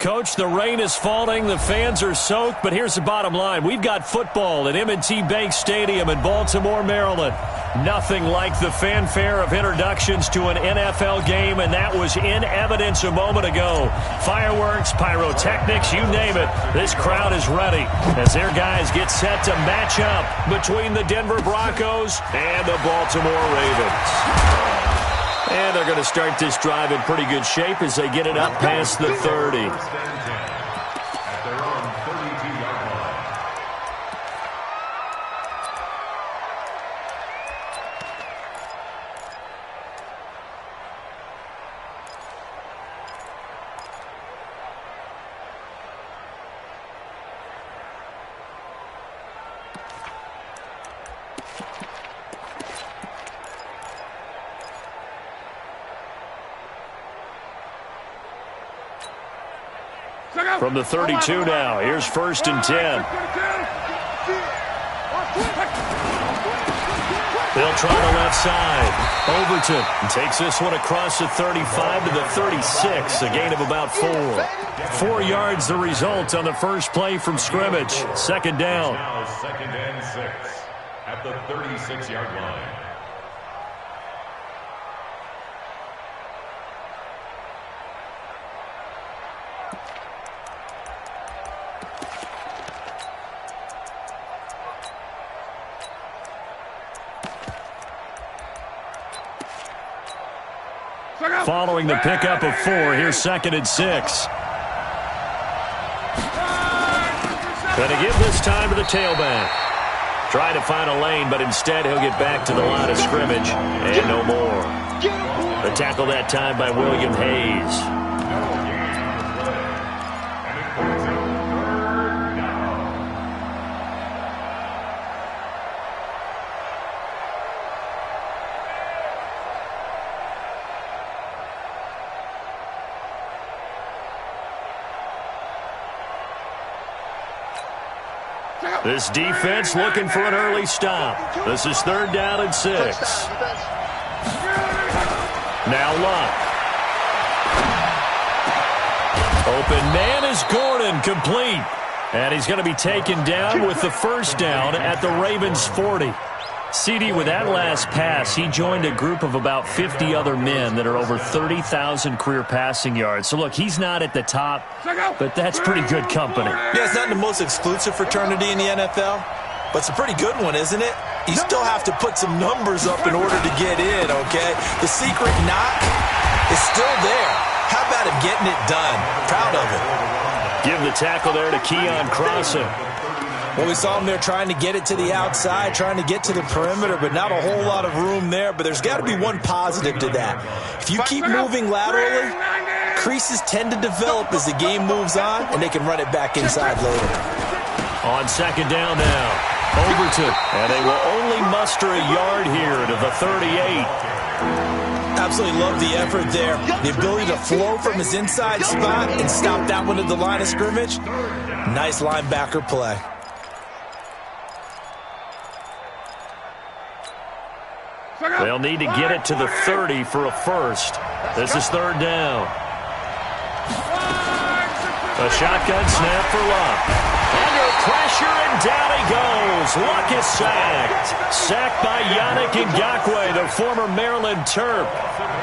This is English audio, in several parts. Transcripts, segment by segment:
Coach, the rain is falling, the fans are soaked, but here's the bottom line. We've got football at M&T Bank Stadium in Baltimore, Maryland. Nothing like the fanfare of introductions to an NFL game, and that was in evidence a moment ago. Fireworks, pyrotechnics, you name it. This crowd is ready as their guys get set to match up between the Denver Broncos and the Baltimore Ravens. And they're going to start this drive in pretty good shape as they get it up past the 30. From the 32 now, here's 1st and 10. They'll try the left side. Overton takes this one across the 35 to the 36, a gain of about 4. 4 yards the result on the first play from scrimmage. 2nd down. Now 2nd and 6 at the 36-yard line. Following the pickup of 4, here's 2nd and 6. Going to give this time to the tailback. Try to find a lane, but instead he'll get back to the line of scrimmage and no more. The tackle that time by William Hayes. This defense looking for an early stop. This is 3rd down and 6. Now Luck. Open man is Gordon, complete. And he's going to be taken down with the 1st down at the Ravens' 40. CD, with that last pass, he joined a group of about 50 other men that are over 30,000 career passing yards. So, look, he's not at the top, but that's pretty good company. Yeah, it's not the most exclusive fraternity in the NFL, but it's a pretty good one, isn't it? You still have to put some numbers up in order to get in, okay? The secret knock is still there. How about him getting it done? Proud of it. Give the tackle there to Keon Crossen. Well, we saw him there trying to get it to the outside, trying to get to the perimeter, but not a whole lot of room there. But there's got to be one positive to that. If you keep moving laterally, creases tend to develop as the game moves on, and they can run it back inside later. On 2nd down now, Overton. And they will only muster a yard here to the 38. Absolutely love the effort there. The ability to flow from his inside spot and stop that one at the line of scrimmage. Nice linebacker play. They'll need to get it to the 30 for a first. This is 3rd down. A shotgun snap for Luck. Under pressure, and down he goes. Luck is sacked. Sacked by Yannick Ngakoue, the former Maryland Terp.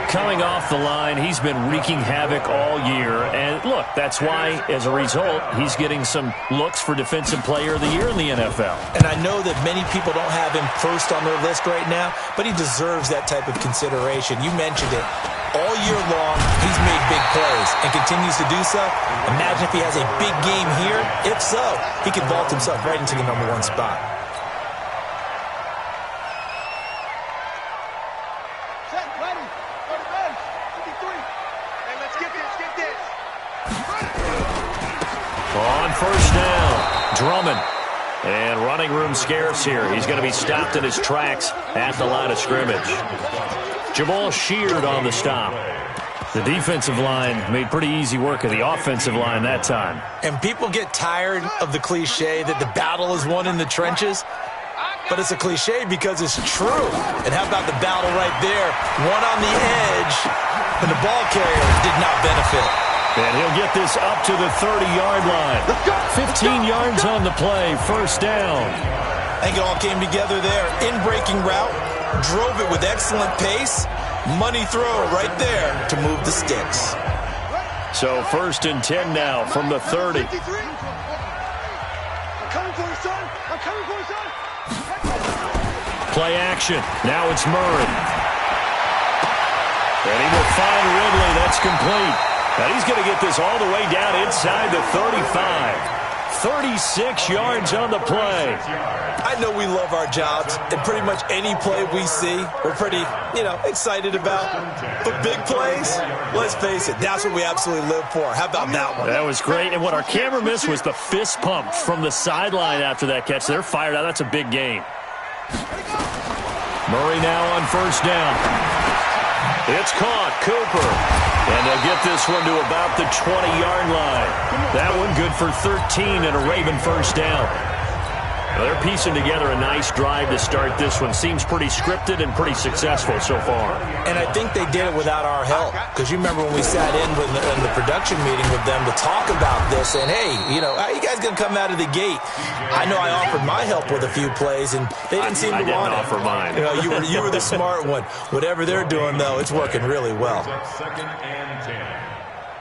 Coming off the line, he's been wreaking havoc all year. And, look, that's why, as a result, he's getting some looks for Defensive Player of the Year in the NFL. And I know that many people don't have him first on their list right now, but he deserves that type of consideration. You mentioned it. All year long, he's made big plays and continues to do so. Imagine if he has a big game here. If so, he could vault himself right into the #1 spot. On 1st down, Drummond. And running room scarce here. He's going to be stopped in his tracks at the line of scrimmage. Jamal Sheard on the stop. The defensive line made pretty easy work of the offensive line that time. And people get tired of the cliche that the battle is won in the trenches. But it's a cliche because it's true. And how about the battle right there? One on the edge, and the ball carrier did not benefit. And he'll get this up to the 30-yard line. 15 yards on the play, first down. I think it all came together there. In-breaking route, drove it with excellent pace. Money throw right there to move the sticks. So first and 10 now from the 30. Play action. Now it's Murray. And he will find Ridley. That's complete. And he's going to get this all the way down inside the 35. 36 yards on the play. I know we love our jobs, and pretty much any play we see, we're pretty, excited about. But big plays, let's face it, that's what we absolutely live for. How about that one? That was great. And what our camera missed was the fist pump from the sideline after that catch. They're fired out. That's a big gain. Murray now on first down. It's caught. Cooper. And they'll get this one to about the 20-yard line. That one good for 13 and a Raven first down. Well, they're piecing together a nice drive to start this one. Seems pretty scripted and pretty successful so far. And I think they did it without our help. Because you remember when we sat in the production meeting with them to talk about this. And, hey, how you guys going to come out of the gate? I know I offered my help with a few plays, and they didn't seem to want it. I didn't offer mine. You were the smart one. Whatever they're doing, though, it's working really well. Second and 10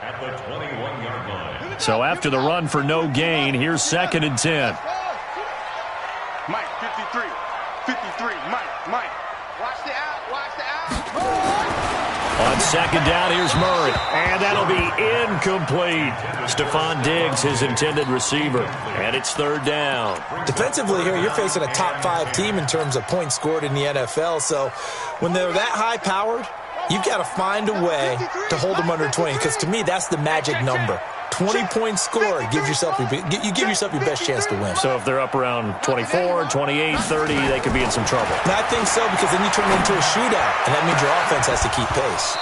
at the 21-yard line. So after the run for no gain, here's second and 10. Mike, 53, Mike. Watch the out. On second down, here's Murray. And that'll be incomplete. Stephon Diggs, his intended receiver. And it's third down. Defensively here, you're facing a top 5 team in terms of points scored in the NFL. So when they're that high-powered, you've got to find a way to hold them under 20. Because to me, that's the magic number. 20-point score, you give yourself your best chance to win. So if they're up around 24, 28, 30, they could be in some trouble. And I think so, because then you turn it into a shootout, and that means your offense has to keep pace.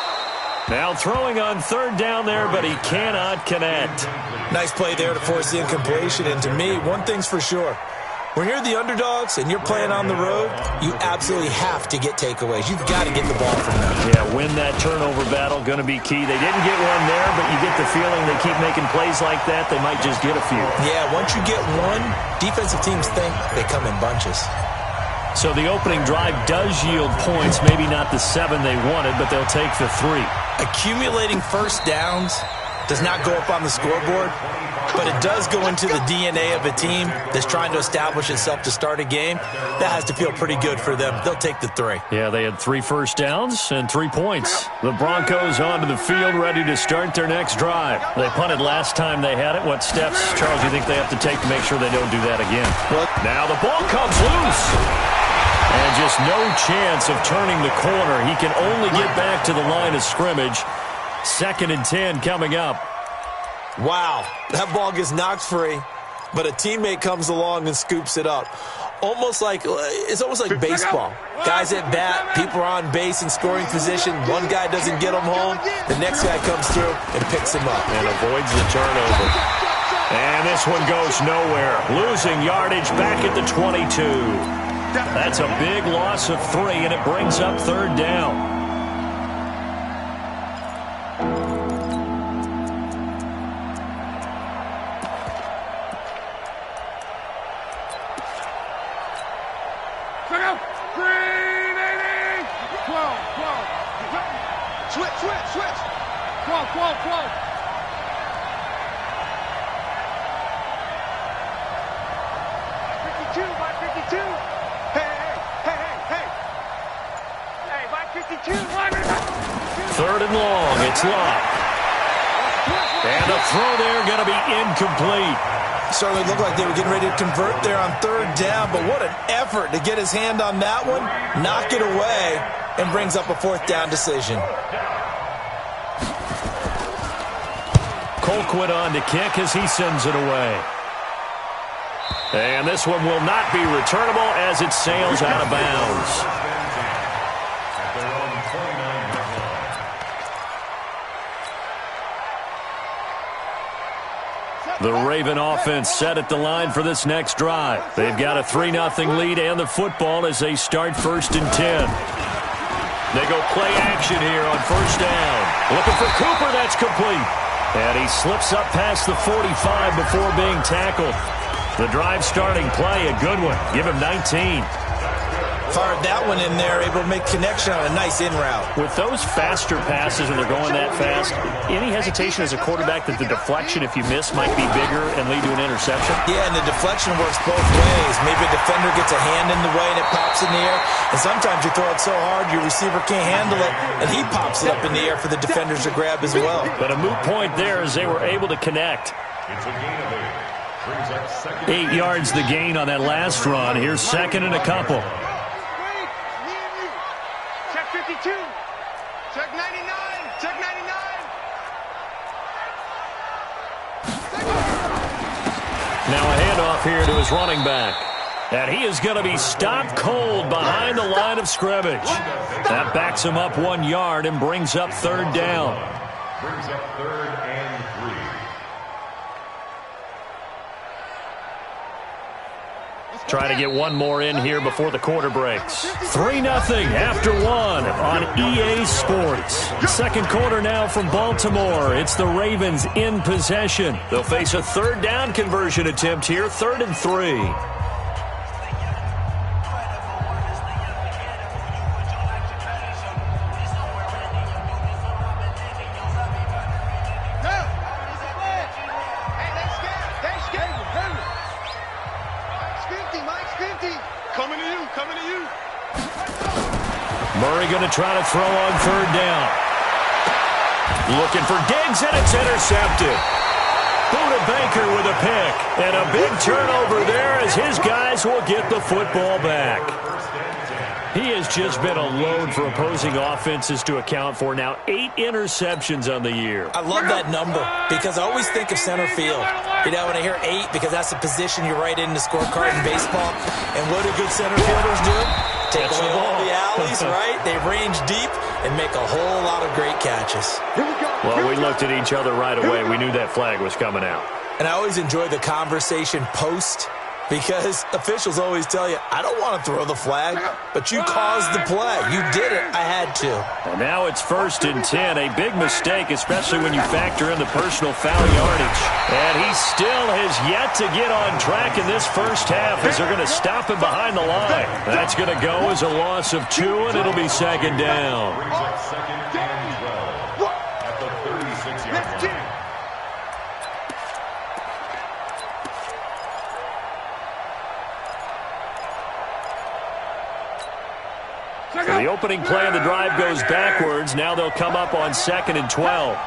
Now throwing on third down there, but he cannot connect. Nice play there to force the incompletion. And to me, one thing's for sure. When you're the underdogs and you're playing on the road, you absolutely have to get takeaways. You've got to get the ball from them. Yeah, win that turnover battle, going to be key. They didn't get one there, but you get the feeling they keep making plays like that, they might just get a few. Yeah, once you get one, defensive teams think they come in bunches. So the opening drive does yield points, maybe not the 7 they wanted, but they'll take the 3. Accumulating first downs does not go up on the scoreboard, but it does go into the DNA of a team that's trying to establish itself to start a game. That has to feel pretty good for them. They'll take the 3. Yeah, they had 3 first downs and 3 points. The Broncos onto the field, ready to start their next drive. They punted last time they had it. What steps, Charles, do you think they have to take to make sure they don't do that again? Well, now the ball comes loose. And just no chance of turning the corner. He can only get back to the line of scrimmage. Second and 10 coming up. Wow, that ball gets knocked free, but a teammate comes along and scoops it up. It's almost like baseball. Guys at bat, people are on base in scoring position. One guy doesn't get him home. The next guy comes through and picks him up. And avoids the turnover. And this one goes nowhere. Losing yardage back at the 22. That's a big loss of 3, and it brings up third down. Switch. 12. Third and long. It's Locke. And the throw there going to be incomplete. Certainly looked like they were getting ready to convert there on third down, but what an effort to get his hand on that one, knock it away, and brings up a fourth down decision. Colquitt on to kick as he sends it away. And this one will not be returnable as it sails out of bounds. The Raven offense set at the line for this next drive. They've got a 3-0 lead and the football as they start first and 10. They go play action here on first down. Looking for Cooper. That's complete. And he slips up past the 45 before being tackled. The drive starting play, a good one. Give him 19. Fired that one in there, able to make connection on a nice in route. With those faster passes when they're going that fast, any hesitation as a quarterback that the deflection, if you miss, might be bigger and lead to an interception? Yeah, and the deflection works both ways. Maybe a defender gets a hand in the way and it pops in the air. And sometimes you throw it so hard your receiver can't handle it, and he pops it up in the air for the defenders to grab as well. But a moot point there as they were able to connect. It's a gain of 8. Brings up second. 8 yards the gain on that last run. Here's second and a couple. Check 52. Check 99. Check 99. Now a handoff here to his running back. And he is going to be stopped cold behind the line of scrimmage. That backs him up 1 yard and brings up third down. Brings up third and 3. Try to get one more in here before the quarter breaks. 3-0 after one on EA Sports. Second quarter now from Baltimore. It's the Ravens in possession. They'll face a third down conversion attempt here, 3rd and 3. Murray going to try to throw on third down. Looking for Diggs, and it's intercepted. Buda Baker with a pick. And a big turnover there as his guys will get the football back. He has just been a load for opposing offenses to account for. Now 8 interceptions on the year. I love that number because I always think of center field. You know, when I hear 8, because that's the position you write in the scorecard in baseball. And what do good center fielders do? Take away all the alleys, right? They range deep and make a whole lot of great catches. Well, we looked at each other right away. We knew that flag was coming out. And I always enjoy the conversation post because officials always tell you, I don't want to throw the flag, but you caused the play. You did it. I had to. And now it's 1st and 10. A big mistake, especially when you factor in the personal foul yardage. And he still has yet to get on track in this first half as they're going to stop him behind the line. That's going to go as a loss of 2, and it'll be second down. Brings up second and 12 at the 36-yard line. So the opening play of the drive goes backwards. Now they'll come up on 2nd and 12.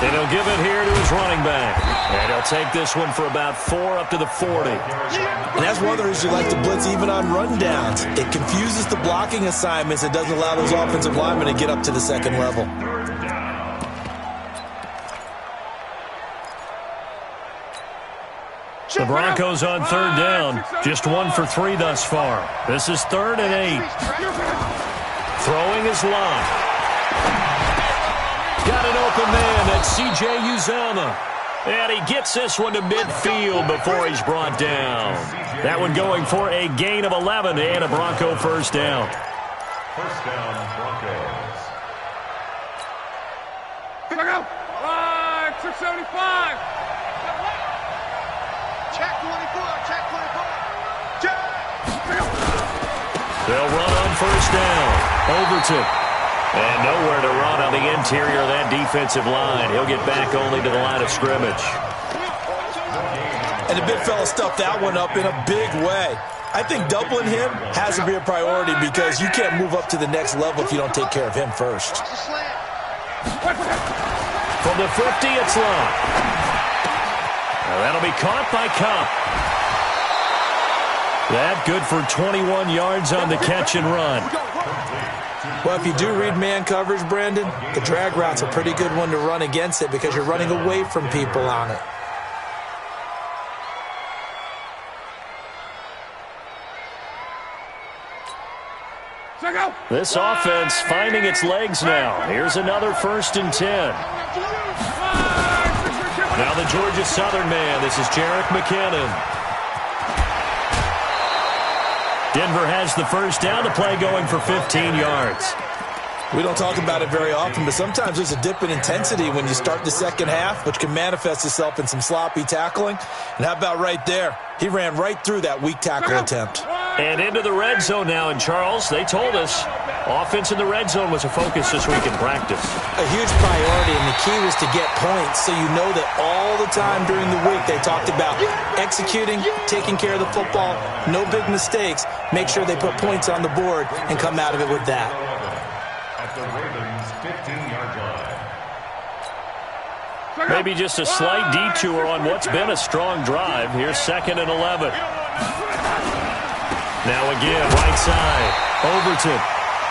And he'll give it here to his running back. And he'll take this one for about 4 up to the 40. And that's one of the reasons you like to blitz even on rundowns. It confuses the blocking assignments. It doesn't allow those offensive linemen to get up to the second level. The Broncos on third down. Just 1 for 3 thus far. This is 3rd and 8. Throwing his line. Got an open man. That's C.J. Uzomah. And he gets this one to midfield before he's brought down. That one going for a gain of 11 and a Bronco first down. First down, Broncos. Pick up. 675. Check 24. Check 24. Check. They'll run on first down. Overton. And nowhere to run on the interior of that defensive line. He'll get back only to the line of scrimmage. And the big fella stuffed that one up in a big way. I think doubling him has to be a priority because you can't move up to the next level if you don't take care of him first. From the 50, it's long. Now that'll be caught by Cup. That good for 21 yards on the catch and run. Well, if you do read man coverage, Brandon, the drag route's a pretty good one to run against it because you're running away from people on it. This offense finding its legs now. Here's another 1st and 10. Now the Georgia Southern man. This is Jerick McKinnon. Denver has the first down. The play going for 15 yards. We don't talk about it very often, but sometimes there's a dip in intensity when you start the second half, which can manifest itself in some sloppy tackling. And how about right there? He ran right through that weak tackle attempt. And into the red zone now. And, Charles, they told us offense in the red zone was a focus this week in practice. A huge priority, and the key was to get points. So you know that all the time during the week they talked about executing, taking care of the football, no big mistakes. Make sure they put points on the board and come out of it with that. The Ravens 15-yard line. Maybe just a slight detour on what's been a strong drive. Here's 2nd and 11. Now again, right side, Overton.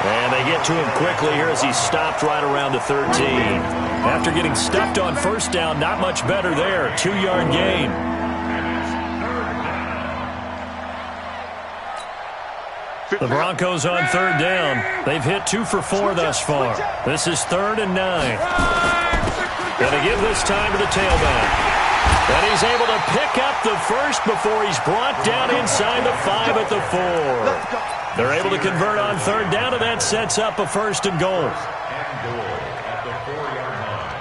And they get to him quickly here as he's stopped right around the 13. After getting stuffed on first down, not much better there. 2-yard gain. The Broncos on 3rd down. They've hit 2 for 4 thus far. This is 3rd and 9. Gonna give this time to the tailback. And he's able to pick up the first before he's brought down inside the 5 at the 4. They're able to convert on 3rd down, and that sets up a 1st and goal. And goal at the 4-yard line.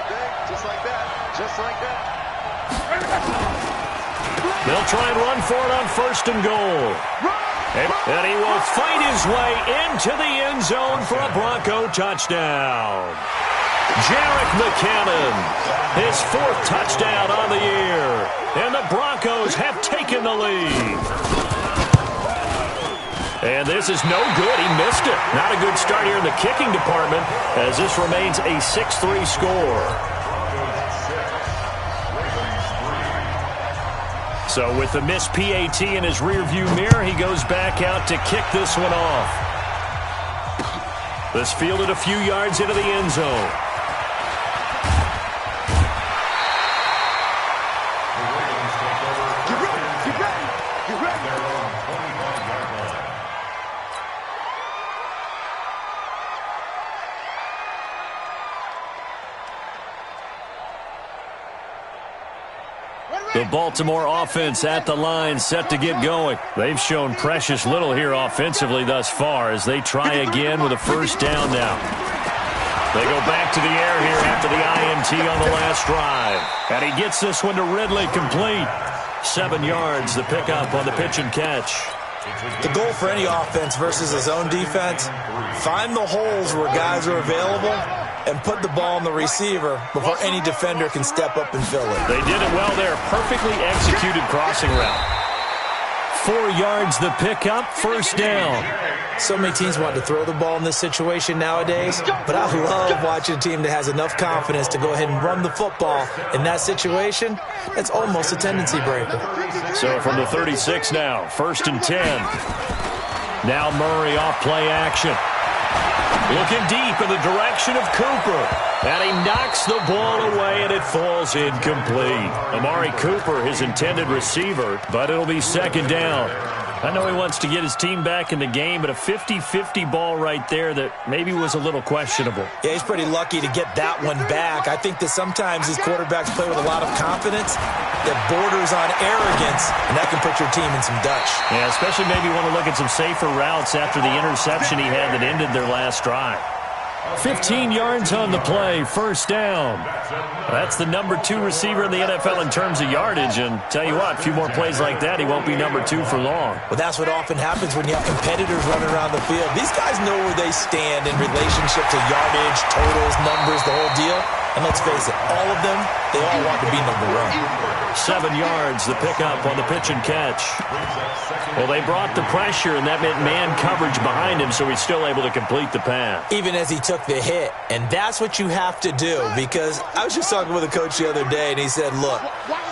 Okay, just like that. Just like that. They'll try and run for it on 1st and goal. And he will fight his way into the end zone for a Bronco touchdown. Jerick McKinnon, his 4th touchdown on the year. And the Broncos have taken the lead. And this is no good. He missed it. Not a good start here in the kicking department as this remains a 6-3 score. So with the missed PAT in his rearview mirror, he goes back out to kick this one off. This fielded a few yards into the end zone. The Baltimore offense at the line, set to get going. They've shown precious little here offensively thus far as they try again with a 1st down now. They go back to the air here after the INT on the last drive. And he gets this one to Ridley, complete. 7 yards, the pickup on the pitch and catch. The goal for any offense versus his own defense, find the holes where guys are available and put the ball on the receiver before any defender can step up and fill it. They did it well there. Perfectly executed crossing route. 4 yards the pickup, 1st down. So many teams want to throw the ball in this situation nowadays, but I love watching a team that has enough confidence to go ahead and run the football. In that situation, that's almost a tendency breaker. So from the 36 now, 1st and 10. Now Murray off play action. Looking deep in the direction of Cooper. And he knocks the ball away, and it falls incomplete. Amari Cooper, his intended receiver, but it'll be 2nd down. I know he wants to get his team back in the game, but a 50-50 ball right there that maybe was a little questionable. Yeah, he's pretty lucky to get that one back. I think that sometimes these quarterbacks play with a lot of confidence that borders on arrogance, and that can put your team in some Dutch. Yeah, especially maybe want to look at some safer routes after the interception he had that ended their last drive. 15 yards on the play, 1st down. That's the number 2 receiver in the NFL in terms of yardage, and tell you what, a few more plays like that, he won't be number 2 for long. Well, that's what often happens when you have competitors running around the field. These guys know where they stand in relationship to yardage, totals, numbers, the whole deal. And let's face it, all of them, they all want to be number 1. 7 yards, the pickup on the pitch and catch. Well, they brought the pressure, and that meant man coverage behind him, so he's still able to complete the pass. Even as he took the hit. And that's what you have to do, because I was just talking with a coach the other day, and he said, look,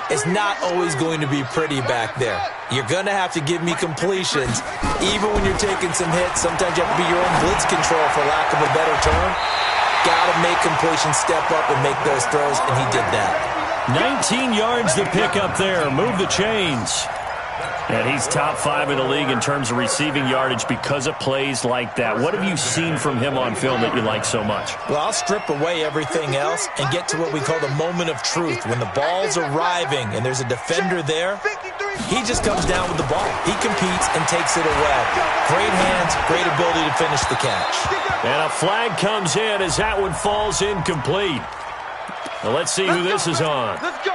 it's not always going to be pretty back there. You're going to have to give me completions. Even when you're taking some hits, sometimes you have to be your own blitz control, for lack of a better term. Got to make completions, step up, and make those throws, and he did that. 19 yards the pickup there. Move the chains. And he's top 5 in the league in terms of receiving yardage because of plays like that. What have you seen from him on film that you like so much? Well, I'll strip away everything else and get to what we call the moment of truth. When the ball's arriving and there's a defender there, he just comes down with the ball. He competes and takes it away. Great hands, great ability to finish the catch. And a flag comes in as that one falls incomplete. Now let's see who this is on. Let's go.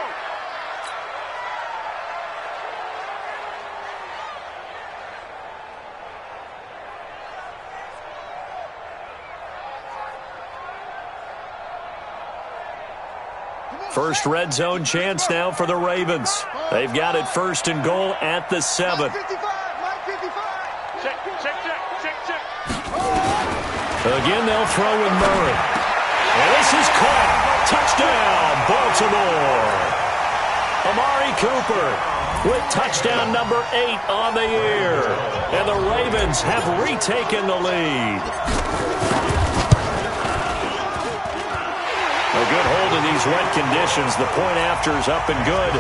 First red zone chance now for the Ravens. They've got it 1st and goal at the 7. Check. Again, they'll throw with Murray. And this is caught. Touchdown, Baltimore. Amari Cooper with touchdown number 8 on the year. And the Ravens have retaken the lead. A good hold in these wet conditions. The point after is up and good.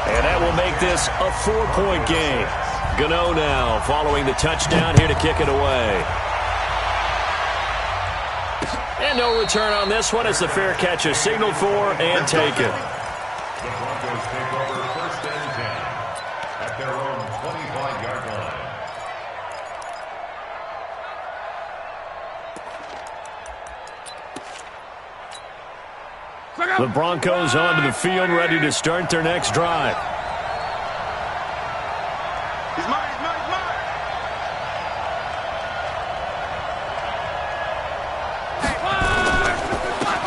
And that will make this a 4-point game. Gano now following the touchdown here to kick it away. And no return on this one as the fair catch is signaled for and taken. The Broncos take over 1st and 10 at their own 25-yard line. The Broncos onto the field, ready to start their next drive. He's mine.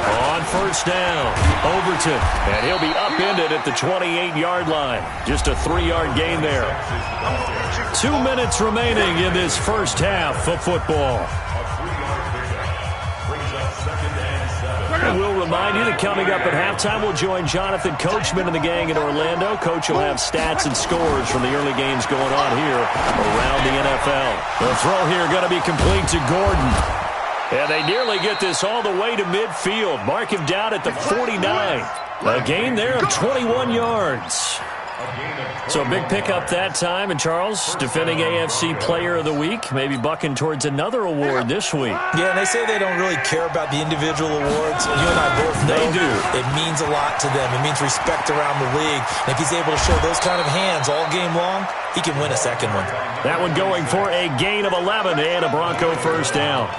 On 1st down, Overton, and he'll be upended at the 28-yard line. Just a 3-yard gain there. 2 minutes remaining in this first half of football. And we'll remind you that coming up at halftime, we'll join Jonathan Coachman and the gang in Orlando. Coach will have stats and scores from the early games going on here around the NFL. The throw here going to be complete to Gordon. And they nearly get this all the way to midfield. Mark him down at the 49. A gain there of 21 yards. So a big pickup that time. And Charles, defending AFC Player of the Week, maybe bucking towards another award this week. Yeah, and they say they don't really care about the individual awards. You and I both know They do. It means a lot to them. It means respect around the league. And if he's able to show those kind of hands all game long, he can win a second one. That one going for a gain of 11 and a Bronco 1st down.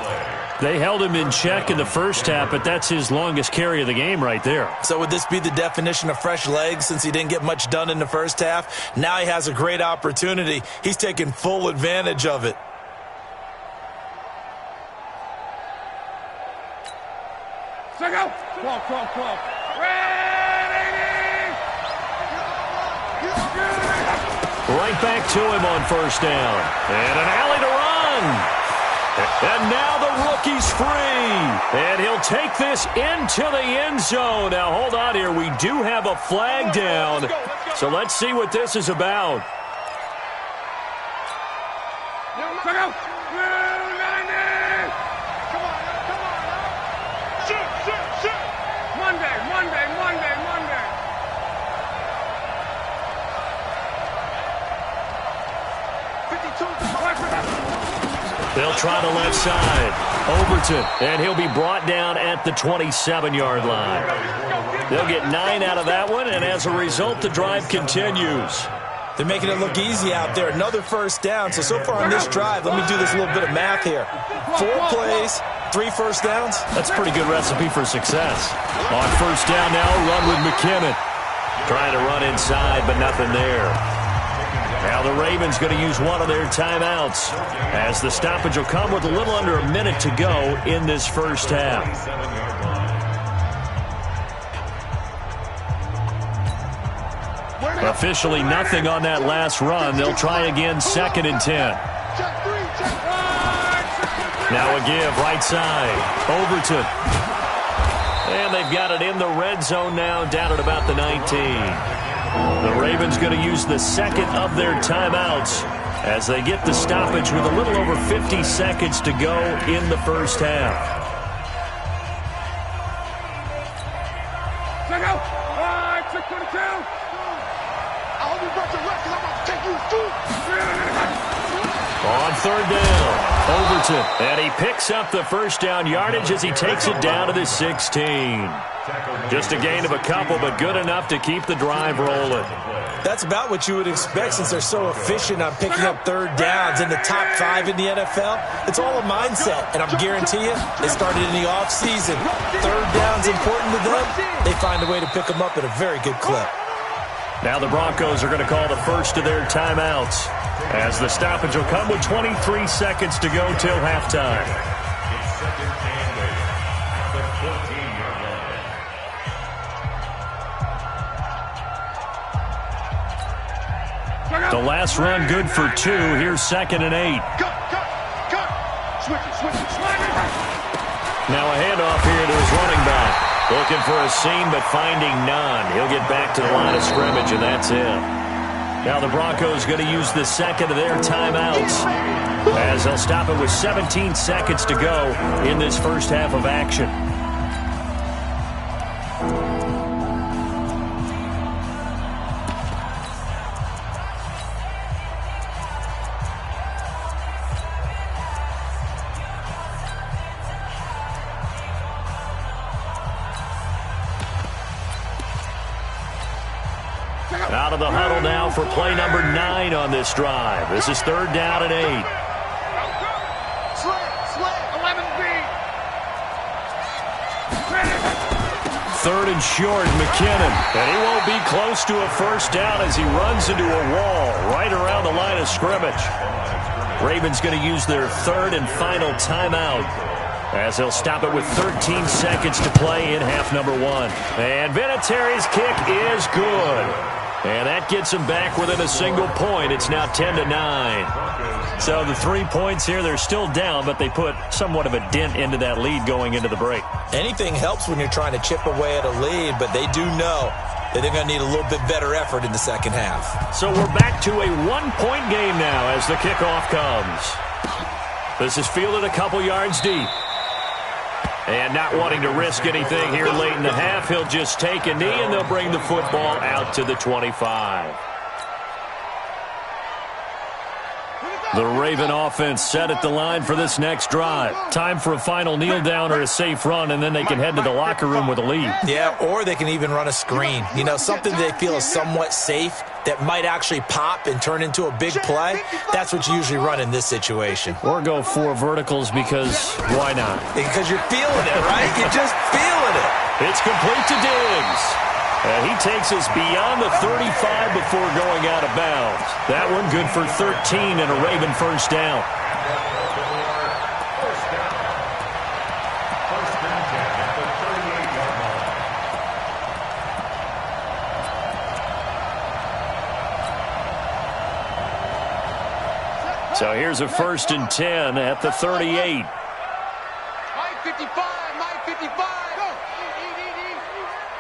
They held him in check in the first half, but that's his longest carry of the game right there. So would this be the definition of fresh legs since he didn't get much done in the first half? Now he has a great opportunity. He's taking full advantage of it. Check out. Clock. Ready. Right back to him on 1st down. And an alley to run. And now the rookie's free. And he'll take this into the end zone. Now, hold on here. We do have a flag down. So let's see what this is about. Check out. Shoot. Monday. They'll try the left side. Overton, and he'll be brought down at the 27-yard line. They'll get 9 out of that one, and as a result, the drive continues. They're making it look easy out there. Another 1st down. So far on this drive, let me do this little bit of math here. 4 plays, 3 1st downs. That's a pretty good recipe for success. On 1st down now, run with McKinnon. Trying to run inside, but nothing there. Now the Ravens going to use one of their timeouts as the stoppage will come with a little under a minute to go in this first half. Officially nothing on that last run. They'll try again 2nd and 10. Now a give right side. Overton. And they've got it in the red zone now down at about the 19. The Ravens going to use the 2nd of their timeouts as they get the stoppage with a little over 50 seconds to go in the first half. Check out. 6:22. I hope you brought your record. I'm about to take you through. On third down, Overton. And he picks up the first down yardage as he takes it down to the 16. Just a gain of a couple, but good enough to keep the drive rolling. That's about what you would expect since they're so efficient on picking up third downs in the top 5 in the NFL. It's all a mindset, and I'm guarantee you, it started in the offseason. Third down's important to them. They find a way to pick them up at a very good clip. Now the Broncos are going to call the first of their timeouts, as the stoppage will come with 23 seconds to go till halftime. It's second and 8 at the 14-yard line. The last run good for 2. Here's second and 8. Switch it. Now a handoff here to his running back. Looking for a seam, but finding none. He'll get back to the line of scrimmage, and that's it. Now the Broncos going to use the second of their timeouts, as they'll stop it with 17 seconds to go in this first half of action. Out of the huddle now for play number 9 on this drive. This is third down and 8. Slick, 11B. Third and short, McKinnon. And he won't be close to a first down as he runs into a wall right around the line of scrimmage. Ravens going to use their third and final timeout, as they'll stop it with 13 seconds to play in half number 1. And Vinatieri's kick is good. And that gets them back within a single point. It's now 10-9. So the 3 points here, they're still down, but they put somewhat of a dent into that lead going into the break. Anything helps when you're trying to chip away at a lead, but they do know that they're going to need a little bit better effort in the second half. So we're back to a 1-point game now as the kickoff comes. This is fielded a couple yards deep. And not wanting to risk anything here late in the half, he'll just take a knee, and they'll bring the football out to the 25. The Raven offense set at the line for this next drive. Time for a final kneel down or a safe run, and then they can head to the locker room with a lead. Yeah, or they can even run a screen. You know, something they feel is somewhat safe that might actually pop and turn into a big play. That's what you usually run in this situation. Or go 4 verticals, because why not? Because you're feeling it, right? You're just feeling it. It's complete to Diggs. And he takes us beyond the 35 before going out of bounds. That one good for 13 and a Raven first down. So here's a 1st and 10 at the 38. My 55. Go.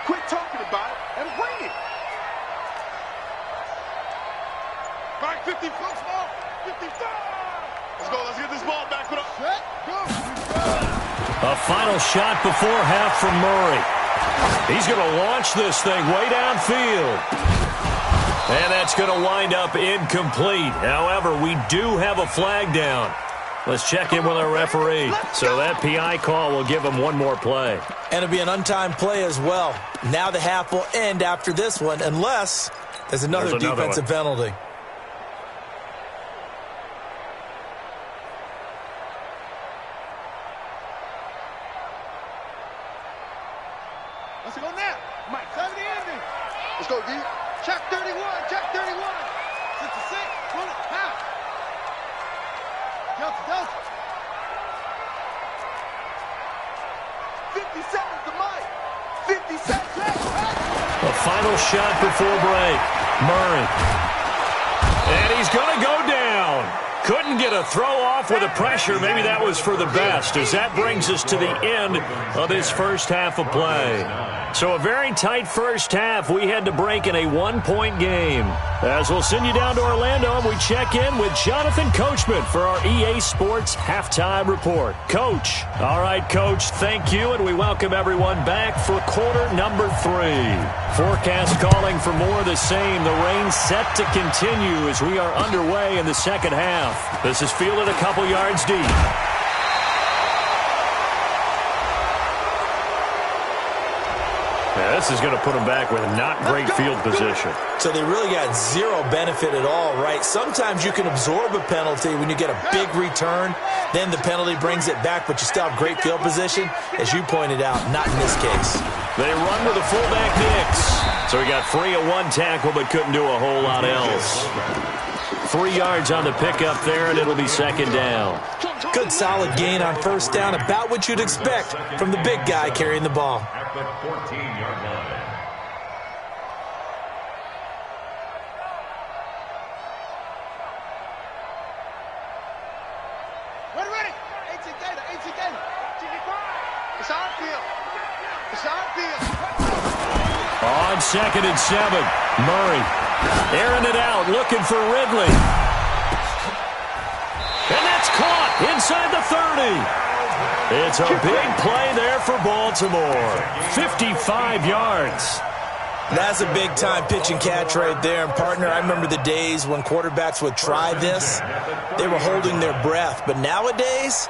Quit talking about it and bring it. Back 50, close ball. 55. Let's go. Let's get this ball back. Put up. Set. Go. A final shot before half from Murray. He's going to launch this thing way downfield. And that's going to wind up incomplete. However, we do have a flag down. Let's check in with our referee. So that PI call will give him one more play. And it'll be an untimed play as well. Now the half will end after this one, unless there's another defensive penalty. Let's go now. Mike, 70 ending. Let's go, D. Check 31. Check 31. 66. Pull it. Half. Delta. 50 seconds to Mike. 50 seconds. A final shot before break. Murray. And he's going to go down. Couldn't get a throw off with the pressure. Maybe that was for the best, as that brings us to the end of this first half of play. So a very tight first half. We had to break in a 1-point game. As we'll send you down to Orlando, and we check in with Jonathan Coachman for our EA Sports Halftime Report. Coach. All right, Coach, thank you, and we welcome everyone back for quarter number 3. Forecast calling for more of the same. The rain set to continue as we are underway in the second half. This is fielded a couple yards deep. Yeah, this is going to put them back with not great field position. So they really got zero benefit at all, right? Sometimes you can absorb a penalty when you get a big return. Then the penalty brings it back, but you still have great field position. As you pointed out, not in this case. They run with the fullback Nix. So he got free of one tackle but couldn't do a whole lot else. 3 yards on the pickup there, and it'll be second down. Good solid gain on first down, about what you'd expect from the big guy carrying the ball. At the 14-yard line. Ready. 18 Gator. It's our field. On 2nd and 7, Murray airing it out, looking for Ridley. And that's caught inside the 30. It's a big play there for Baltimore. 55 yards. That's a big-time pitch and catch right there. And, partner, I remember the days when quarterbacks would try this. They were holding their breath. But nowadays,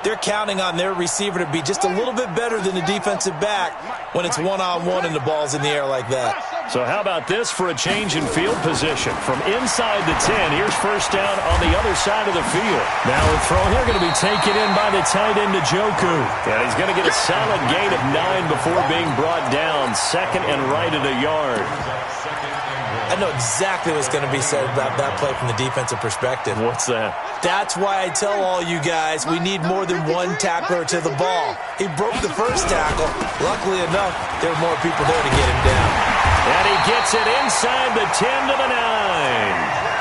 they're counting on their receiver to be just a little bit better than the defensive back when it's one-on-one and the ball's in the air like that. So how about this for a change in field position? From inside the 10, here's first down on the other side of the field. Now a throw here going to be taken in by the tight end, Njoku. And he's going to get a solid gain of 9 before being brought down. Second and right at a yard. I know exactly what's going to be said about that play from the defensive perspective. What's that? That's why I tell all you guys we need more than one tackler to the ball. He broke the first tackle. Luckily enough, there were more people there to get him down. And he gets it inside the 10 to the 9.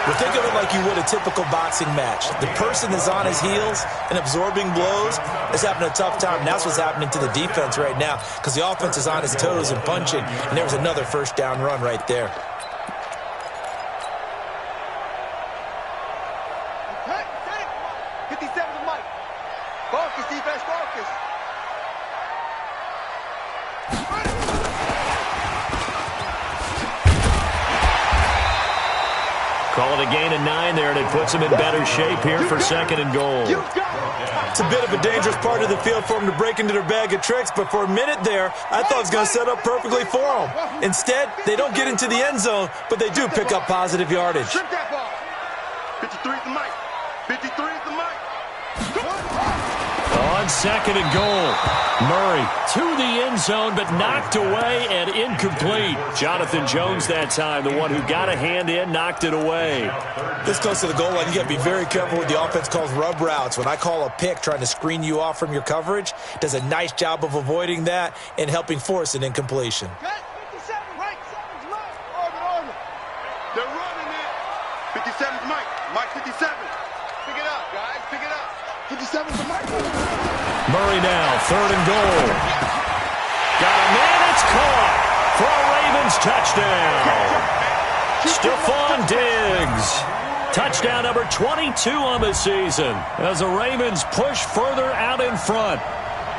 Well, think of it like you would a typical boxing match. The person is on his heels and absorbing blows is having a tough time. And that's what's happening to the defense right now because the offense is on his toes and punching. And there was another first down run right there. Call it a gain of 9 there, and it puts him in better shape here for 2nd and goal. It's a bit of a dangerous part of the field for them to break into their bag of tricks, but for a minute there, I thought it was going to set up perfectly for them. Instead, they don't get into the end zone, but they do pick up positive yardage. 53 is the mic. 53 is the mic. On 2nd and goal, Murray to the end zone, but knocked away and incomplete. Jonathan Jones that time, the one who got a hand in, knocked it away. This close to the goal line, you got to be very careful with the offense calls rub routes. When I call a pick trying to screen you off from your coverage, does a nice job of avoiding that and helping force an incompletion. 57 right, 7's right. Orbit. They're running it. 57's Mike. Mike 57. Pick it up, guys. Pick it up. 57's the Mike. Murray now, 3rd and goal. Got a man, it's caught for a Ravens touchdown. Stephon Diggs. Touchdown number 22 on the season as the Ravens push further out in front.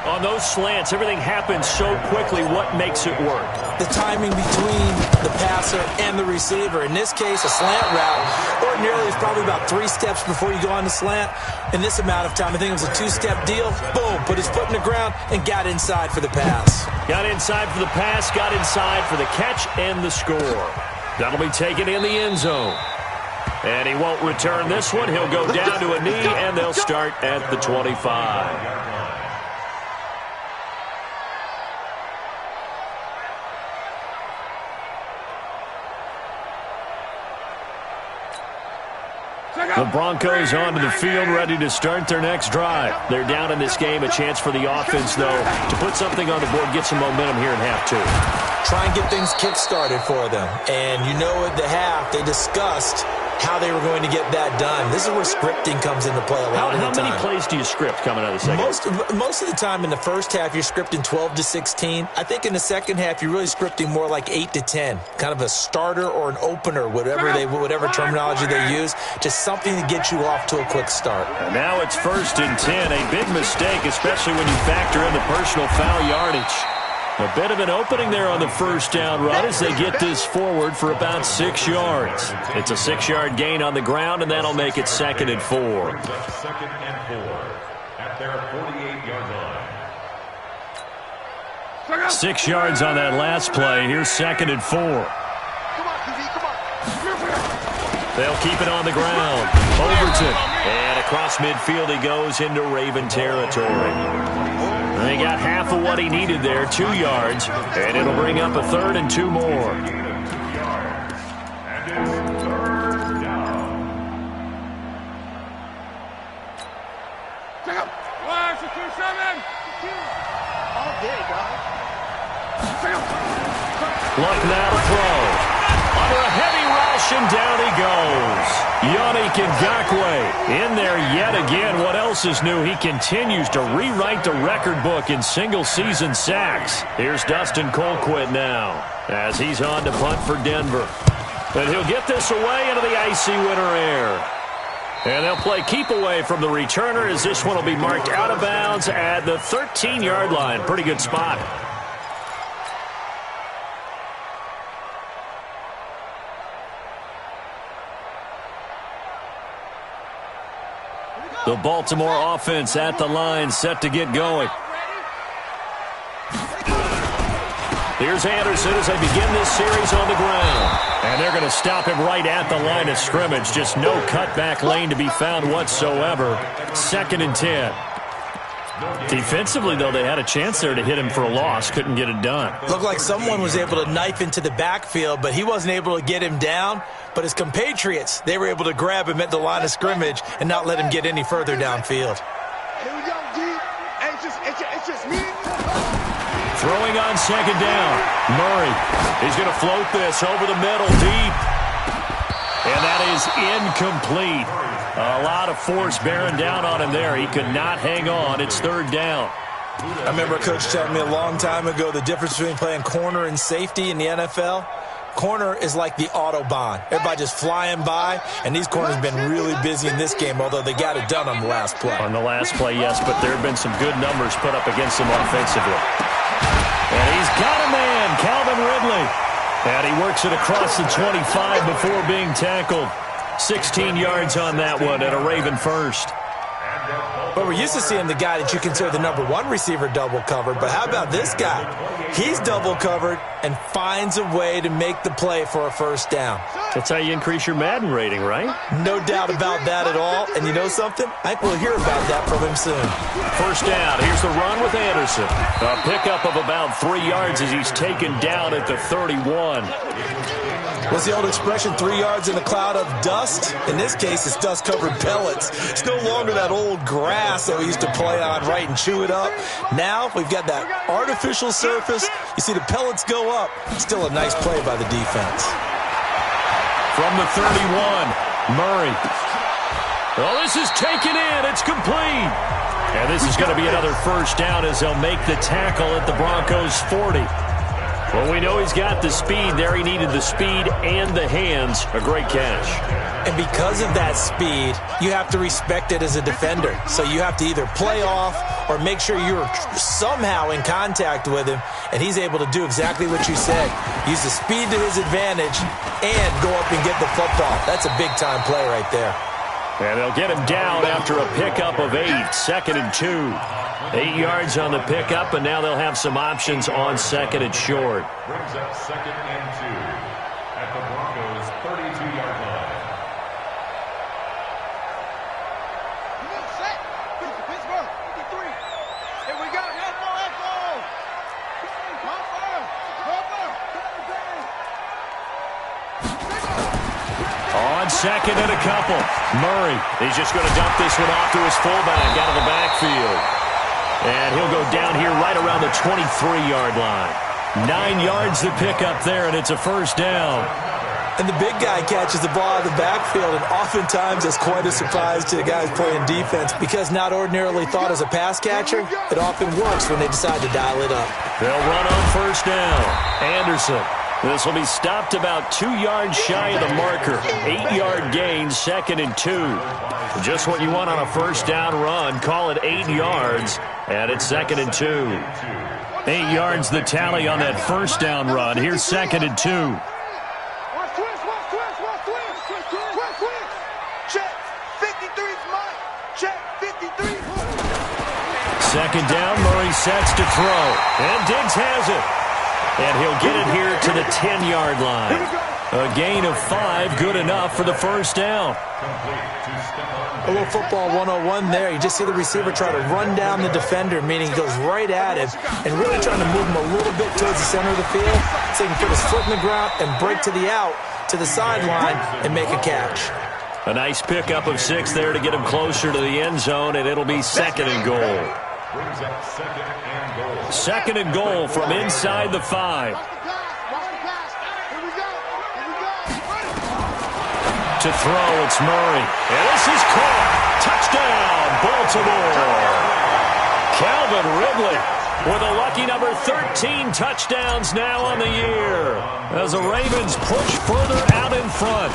On those slants, everything happens so quickly. What makes it work? The timing between the passer and the receiver. In this case, a slant route. Ordinarily, it's probably about 3 steps before you go on the slant. In this amount of time, I think it was a 2-step deal. Boom, put his foot in the ground and got inside for the pass. Got inside for the pass, got inside for the catch and the score. That'll be taken in the end zone. And he won't return this one. He'll go down to a knee, and they'll start at the 25. The Broncos onto the field, ready to start their next drive. They're down in this game. A chance for the offense, though, to put something on the board, get some momentum here in half 2. Try and get things kick-started for them. And you know at the half, they discussed how they were going to get that done. This is where scripting comes into play a lot of the time. How many plays do you script coming out of the second? Most of the time in the first half, you're scripting 12 to 16. I think in the second half, you're really scripting more like 8 to 10. Kind of a starter or an opener, whatever terminology they use. Just something to get you off to a quick start. And now it's 1st and 10. A big mistake, especially when you factor in the personal foul yardage. A bit of an opening there on the first down run as they get this forward for about 6 yards. It's a 6-yard gain on the ground, and that'll make it 2nd and 4. Second and 4 at their 48-yard line. 6 yards on that last play. Here's 2nd and 4. Come on, QB, come on. They'll keep it on the ground. Overton. And across midfield he goes into Raven territory. They got half of what he needed there, 2 yards, and it'll bring up a 3rd and 2 more. And it's 3rd down. All day, guys. Luck now to throw. Under a heavy rush, and down he goes. Yannick Ngakoue in there yet again. What else is new? He continues to rewrite the record book in single-season sacks. Here's Dustin Colquitt now as he's on to punt for Denver. And he'll get this away into the icy winter air. And they'll play keep away from the returner as this one will be marked out of bounds at the 13-yard line. Pretty good spot. The Baltimore offense at the line, set to get going. Here's Anderson as they begin this series on the ground. And they're going to stop him right at the line of scrimmage. Just no cutback lane to be found whatsoever. 2nd and 10. Defensively, though, they had a chance there to hit him for a loss. Couldn't get it done. Looked like someone was able to knife into the backfield, but he wasn't able to get him down. But his compatriots, they were able to grab him at the line of scrimmage and not let him get any further downfield. Here we go, G. Hey, it's just me. Throwing on 2nd down. Murray. He's going to float this over the middle deep. And that is incomplete. A lot of force bearing down on him there. He could not hang on. It's 3rd down. I remember a coach telling me a long time ago the difference between playing corner and safety in the NFL. Corner is like the Autobahn. Everybody just flying by, and these corners have been really busy in this game, although they got it done on the last play. On the last play, yes, but there have been some good numbers put up against him offensively. And he's got a man, Calvin Ridley. And he works it across the 25 before being tackled. 16 yards on that one and a Raven first. But we're used to seeing the guy that you consider the #1 receiver double covered. But how about this guy? He's double covered and finds a way to make the play for a first down. That's how you increase your Madden rating, right? No doubt about that at all. And you know something? I think we'll hear about that from him soon. First down. Here's the run with Anderson. A pickup of about 3 yards as he's taken down at the 31. What's the old expression, 3 yards in a cloud of dust? In this case, it's dust-covered pellets. It's no longer that old grass that we used to play on, right, and chew it up. Now we've got that artificial surface. You see the pellets go up. Still a nice play by the defense. From the 31, Murray. Well, this is taken in. It's complete. And this is going to be another first down as they'll make the tackle at the Broncos' 40. Well, we know he's got the speed there. He needed the speed and the hands. A great catch. And because of that speed, you have to respect it as a defender. So you have to either play off or make sure you're somehow in contact with him, and he's able to do exactly what you said. Use the speed to his advantage and go up and get the football. That's a big-time play right there. And they'll get him down after a pickup of 8, 2nd and 2. 8 yards on the pickup, and now they'll have some options on 2nd and short. Brings up 2nd and 2 at the Broncos' 32-yard line. Set. Pittsburgh, 53. Here we go. Echo. On 2nd and a couple. Murray, he's just going to dump this one off to his fullback out of the backfield. And he'll go down here right around the 23-yard line. 9 yards to pick up there, and it's a first down. And the big guy catches the ball out of the backfield, and oftentimes it's quite a surprise to the guys playing defense because not ordinarily thought as a pass catcher, it often works when they decide to dial it up. They'll run on first down. Anderson. This will be stopped about 2 yards shy of the marker. 8-yard gain, 2nd and 2. Just what you want on a first down run. Call it 8 yards, and it's 2nd and 2. 8 yards the tally on that first down run. Here's 2nd and 2. Check. 53's mine. Check. 53. 2nd down, Murray sets to throw. And Diggs has it. And he'll get it here to the 10-yard line. A gain of 5, good enough for the first down. A little football 101 there. You just see the receiver try to run down the defender, meaning he goes right at him and really trying to move him a little bit towards the center of the field so he can put his foot in the ground and break to the out, to the sideline, and make a catch. A nice pickup of 6 there to get him closer to the end zone, and it'll be 2nd and goal. 2nd and goal from inside the 5. To throw, it's Murray. And this is caught. Touchdown, Baltimore. Calvin Ridley with a lucky number 13 touchdowns now on the year as the Ravens push further out in front.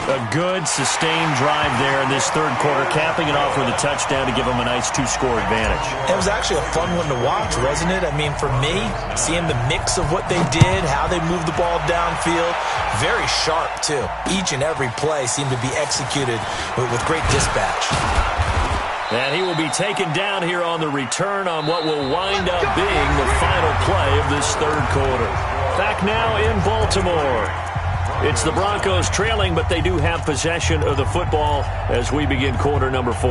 A good, sustained drive there in this third quarter, capping it off with a touchdown to give them a nice 2-score advantage. It was actually a fun one to watch, wasn't it? I mean, for me, seeing the mix of what they did, how they moved the ball downfield, very sharp, too. Each and every play seemed to be executed with great dispatch. And he will be taken down here on the return on what will wind up being the final play of this third quarter. Back now in Baltimore. It's the Broncos trailing, but they do have possession of the football as we begin quarter number 4.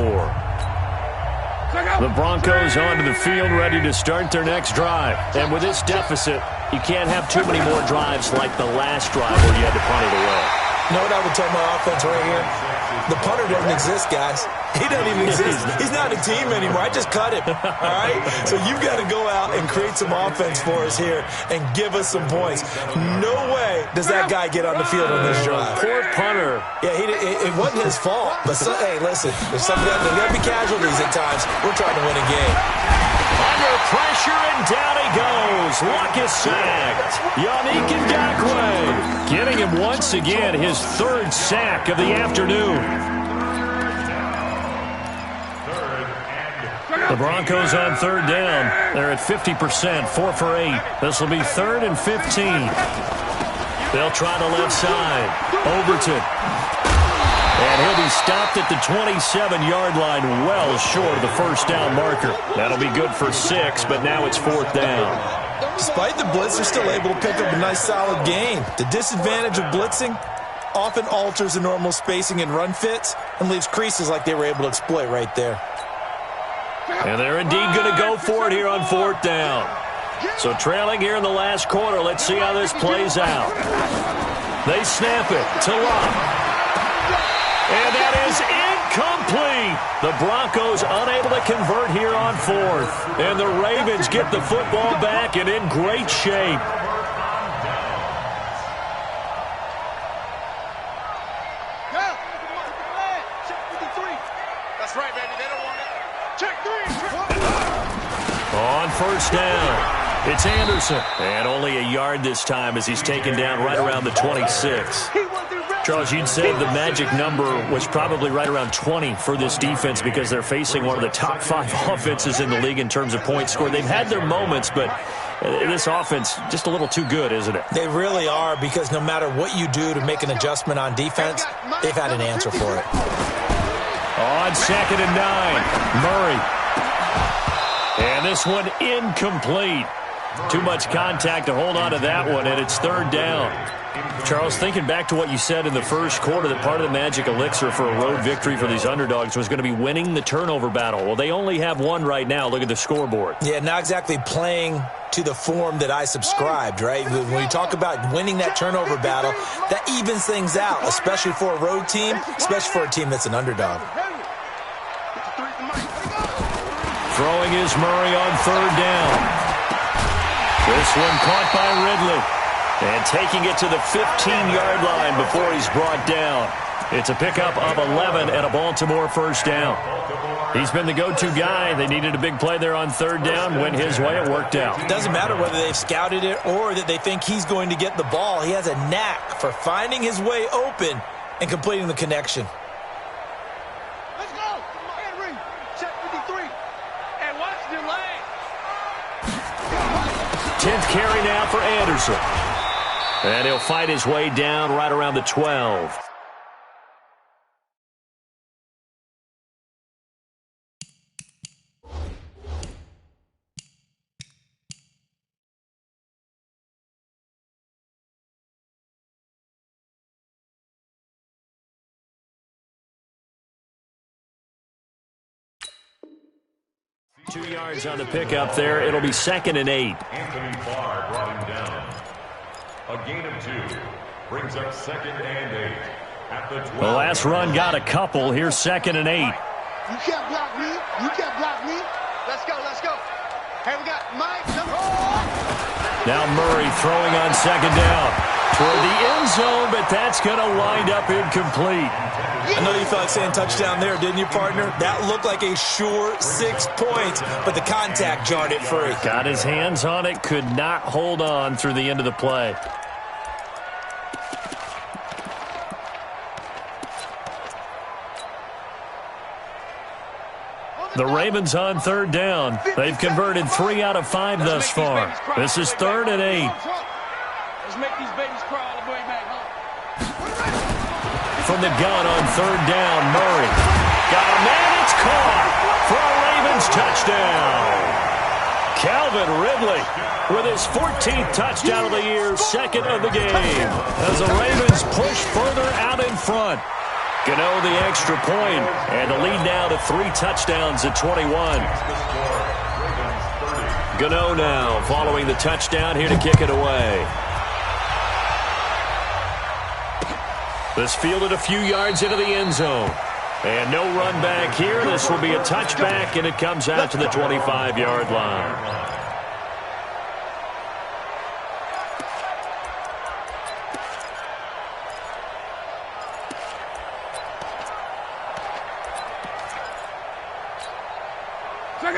The Broncos onto the field, ready to start their next drive. And with this deficit, you can't have too many more drives like the last drive where you had to punt it away. You know what I would tell my offense right here? The punter doesn't exist, guys. He doesn't even exist. He's not a team anymore. I just cut him, all right? So you've got to go out and create some offense for us here and give us some points. No way does that guy get on the field on this drive. Poor punter. Yeah, it wasn't his fault. But, hey, listen, there's got to be casualties at times. We're trying to win a game. Under pressure, and down he goes. Luck is sacked. Yannick Ngakoue getting him once again his 3rd sack of the afternoon. The Broncos on 3rd down. They're at 50%, 4 for 8. This will be 3rd and 15. They'll try the left side. Overton. And he'll be stopped at the 27-yard line, well short of the first down marker. That'll be good for 6, but now it's 4th down. Despite the blitz, they're still able to pick up a nice, solid gain. The disadvantage of blitzing often alters the normal spacing and run fits and leaves creases like they were able to exploit right there. And they're indeed going to go for it here on 4th down. So trailing here in the last quarter, let's see how this plays out. They snap it to Locke. And that is incomplete. The Broncos unable to convert here on 4th. And the Ravens get the football back and in great shape. That's right, baby. They don't want it. Check 3. On first down, it's Anderson. And only a yard this time as he's taken down right around the 26. Charles, you'd say the magic number was probably right around 20 for this defense because they're facing one of the top 5 offenses in the league in terms of points scored. They've had their moments, but this offense just a little too good, isn't it? They really are, because no matter what you do to make an adjustment on defense, they've had an answer for it. On 2nd and 9, Murray. And this one incomplete. Too much contact to hold on to that one, and it's 3rd down. Charles, thinking back to what you said in the first quarter, that part of the magic elixir for a road victory for these underdogs was going to be winning the turnover battle. Well, they only have one right now. Look at the scoreboard. Yeah, not exactly playing to the form that I subscribed, right? When you talk about winning that turnover battle, that evens things out, especially for a road team, especially for a team that's an underdog. Throwing is Murray on 3rd down. This one caught by Ridley. And taking it to the 15-yard line before he's brought down. It's a pickup of 11 and a Baltimore first down. He's been the go-to guy. They needed a big play there on 3rd down. Went his way. It worked out. It doesn't matter whether they've scouted it or that they think he's going to get the ball. He has a knack for finding his way open and completing the connection. Let's go. Henry, check 53. And watch the leg. 10th carry now for Anderson. And he'll fight his way down right around the 12. Two yards on the pickup there. It'll be 2nd and 8. Anthony Barr brought him down. A gain of 2 brings up 2nd and 8 at the 12. The last run got a couple. Here's 2nd and 8. You can't block me. You can't block me. Let's go. Let's go. Hey, we got Mike. Now Murray throwing on 2nd down. Toward the end zone, but that's going to wind up incomplete. I know you felt like saying touchdown there, didn't you, partner? That looked like a sure 6 points, but the contact jarred it free. Got his hands on it, could not hold on through the end of the play. The Ravens on 3rd down. They've converted 3 out of 5 thus far. This is 3rd and 8. Let's make these babies cry all the way back home. From the gun on 3rd down, Murray. Got a man, it's caught for a Ravens touchdown. Calvin Ridley with his 14th touchdown of the year, 2nd of the game. As the Ravens push further out in front. Gano the extra point, and the lead now to 3 touchdowns at 21. Gano now following the touchdown here to kick it away. This fielded a few yards into the end zone. And no run back here. This will be a touchback, and it comes out to the 25-yard line.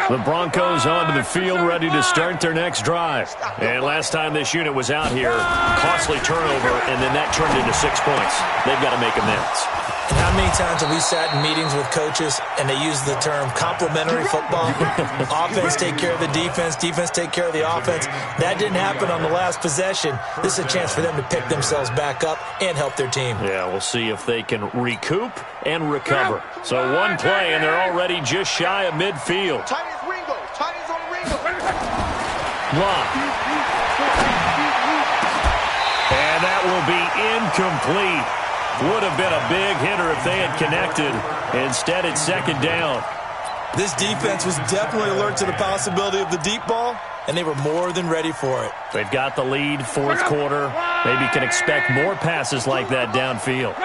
The Broncos onto the field, ready to start their next drive. And last time this unit was out here, costly turnover, and then that turned into 6 points. They've got to make amends. And how many times have we sat in meetings with coaches and they use the term complementary football? Offense take care of the defense, defense take care of the offense. That didn't happen on the last possession. This is a chance for them to pick themselves back up and help their team. Yeah, we'll see if they can recoup and recover. So one play, and they're already just shy of midfield. Block. And that will be incomplete. Would have been a big hitter if they had connected. Instead, it's 2nd down. This defense was definitely alert to the possibility of the deep ball, and they were more than ready for it. They've got the lead, 4th quarter. Maybe can expect more passes like that downfield.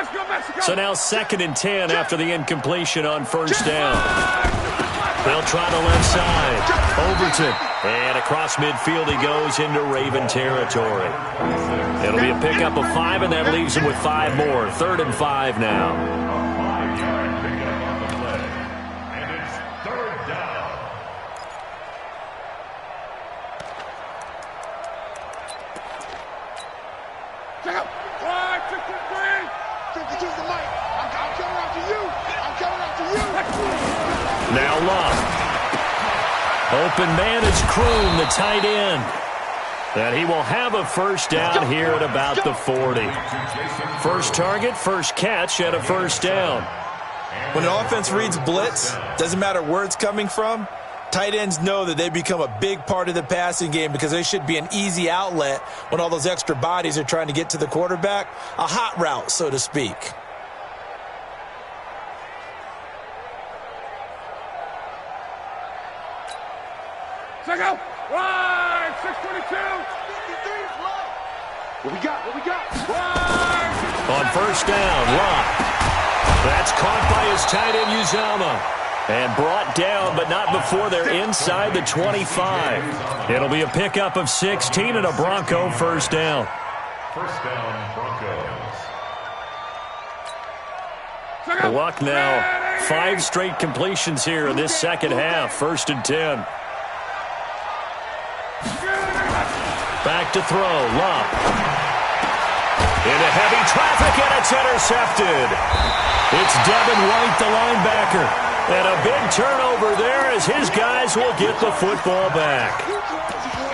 So now 2nd and 10 after the incompletion on 1st down. They'll try the left side. Overton. And across midfield he goes into Raven territory. It'll be a pickup of 5, and that leaves him with 5 more. 3rd and 5 now. A 5-yard pickup on the play. And it's 3rd down. Check out. 5, 6, 3. 52's the mic. I'm coming after you. I'm coming after you. Now Love. Open man is Kroon, the tight end. And he will have a 1st down here at about the 40. First target, first catch at a 1st down. When an offense reads blitz, doesn't matter where it's coming from, tight ends know that they become a big part of the passing game because they should be an easy outlet when all those extra bodies are trying to get to the quarterback. A hot route, so to speak. Check out. Right, 622. What we got? What we got? Right. On 1st down, Love. That's caught by his tight end, Uzama. And brought down, but not before they're inside the 25. It'll be a pickup of 16 and a Bronco 1st down. 1st down, Broncos. Luck now. 5 straight completions here in this 2nd half. 1st and 10. Back to throw. Love. Into heavy traffic, and it's intercepted. It's Devin White, the linebacker. And a big turnover there as his guys will get the football back.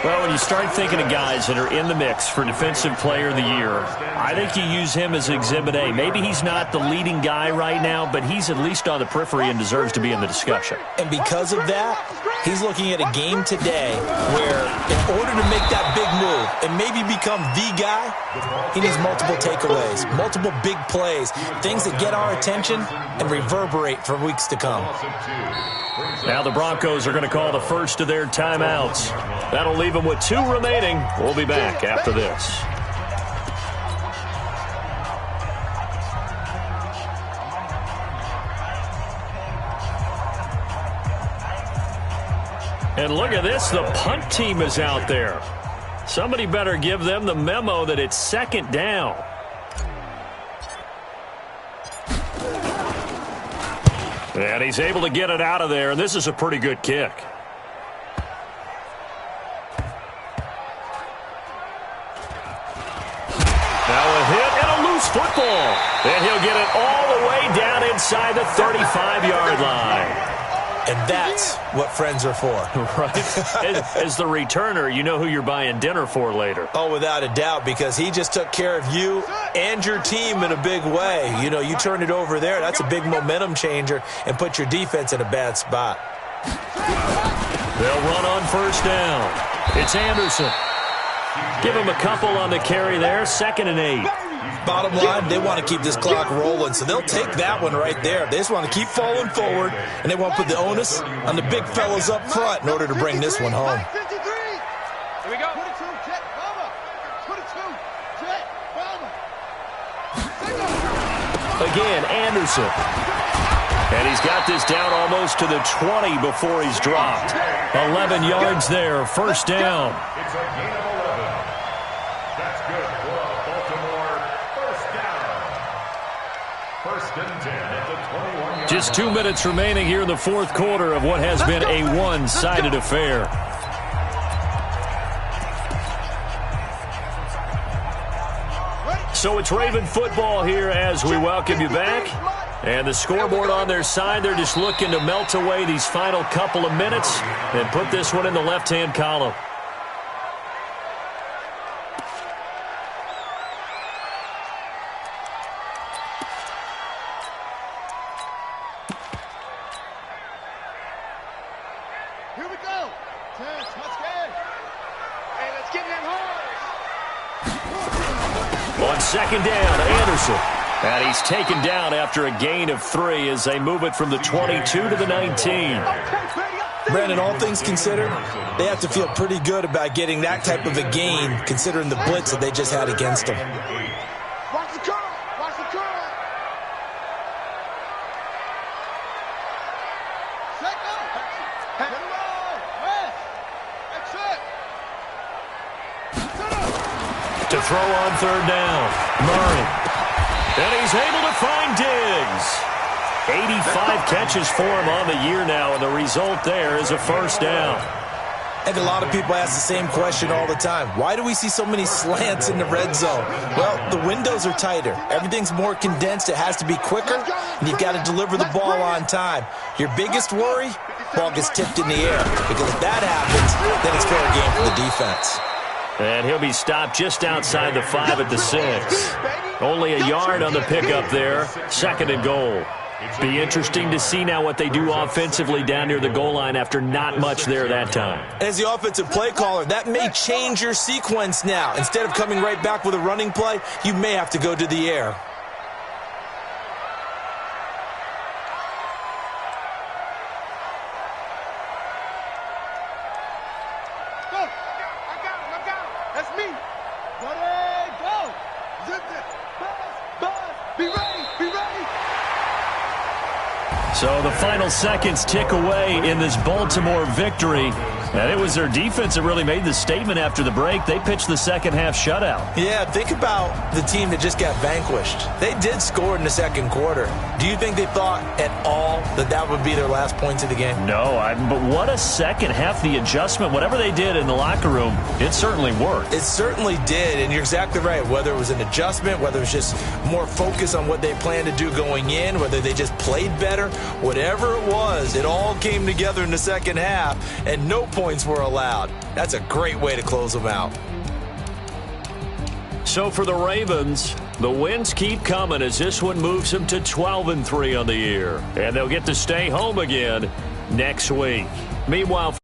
Well, when you start thinking of guys that are in the mix for Defensive Player of the Year, I think you use him as Exhibit A. Maybe he's not the leading guy right now, but he's at least on the periphery and deserves to be in the discussion. And because of that, he's looking at a game today where in order to make that big move and maybe become the guy, he needs multiple takeaways, multiple big plays, things that get our attention and reverberate for weeks to come. Now the Broncos are going to call the first of their timeouts. That'll leave them with 2 remaining. We'll be back after this. And look at this, the punt team is out there. Somebody better give them the memo that it's second down. And he's able to get it out of there, and this is a pretty good kick. Now a hit and a loose football. And he'll get it all the way down inside the 35-yard line. And that's what friends are for. Right. As the returner, you know who you're buying dinner for later. Oh, without a doubt, because he just took care of you and your team in a big way. You know, you turn it over there, that's a big momentum changer and put your defense in a bad spot. They'll run on first down. It's Anderson. Give him a couple on the carry there, 2nd and 8. Bottom line, they want to keep this clock rolling, so they'll take that one right there. They just want to keep falling forward, and they want to put the onus on the big fellas up front in order to bring this one home. Here we go. 22, check, Mamba. 22, check, Mamba. Again, Anderson. And he's got this down almost to the 20 before he's dropped. 11 yards there, first down. It's a gain of 11. That's good for a Baltimore first down. 1st and 10 at the 21-yard line. Just 2 minutes remaining here in the 4th quarter of what has been a one-sided affair. So it's Raven football here as we welcome you back. And the scoreboard on their side, they're just looking to melt away these final couple of minutes and put this one in the left-hand column. Here we go. 10, touchdown. Hey, let's get that hard. On second down, Anderson. And he's taken down after a gain of 3 as they move it from the 22 to the 19. Brandon, all things considered, they have to feel pretty good about getting that type of a gain considering the blitz that they just had against them. Watch the curl. Watch the curl. Check out. Get him on. Rest. That's it. To throw on third down, Murray. And he's able to find Diggs. 85 catches for him on the year now, and the result there is a first down. And a lot of people ask the same question all the time. Why do we see so many slants in the red zone? Well, the windows are tighter. Everything's more condensed. It has to be quicker, and you've got to deliver the ball on time. Your biggest worry? Ball gets tipped in the air. Because if that happens, then it's fair game for the defense. And he'll be stopped just outside the 5 at the 6. Only a yard on the pickup there. 2nd and goal. Be interesting to see now what they do offensively down near the goal line after not much there that time. As the offensive play caller, that may change your sequence now. Instead of coming right back with a running play, you may have to go to the air. That's me. Ready, go. Zip it. Buzz. Be ready. Be ready. So the final seconds tick away in this Baltimore victory. And it was their defense that really made the statement after the break. They pitched the second half shutout. Yeah, think about the team that just got vanquished. They did score in the second quarter. Do you think they thought at all that that would be their last points of the game? No, but what a second half. The adjustment, whatever they did in the locker room, it certainly worked. It certainly did, and you're exactly right. Whether it was an adjustment, whether it was just more focus on what they planned to do going in, whether they just played better, whatever it was, it all came together in the second half, and no point points were allowed. That's a great way to close them out. So for the Ravens, the wins keep coming as this one moves them to 12-3 on the year. And they'll get to stay home again next week. Meanwhile,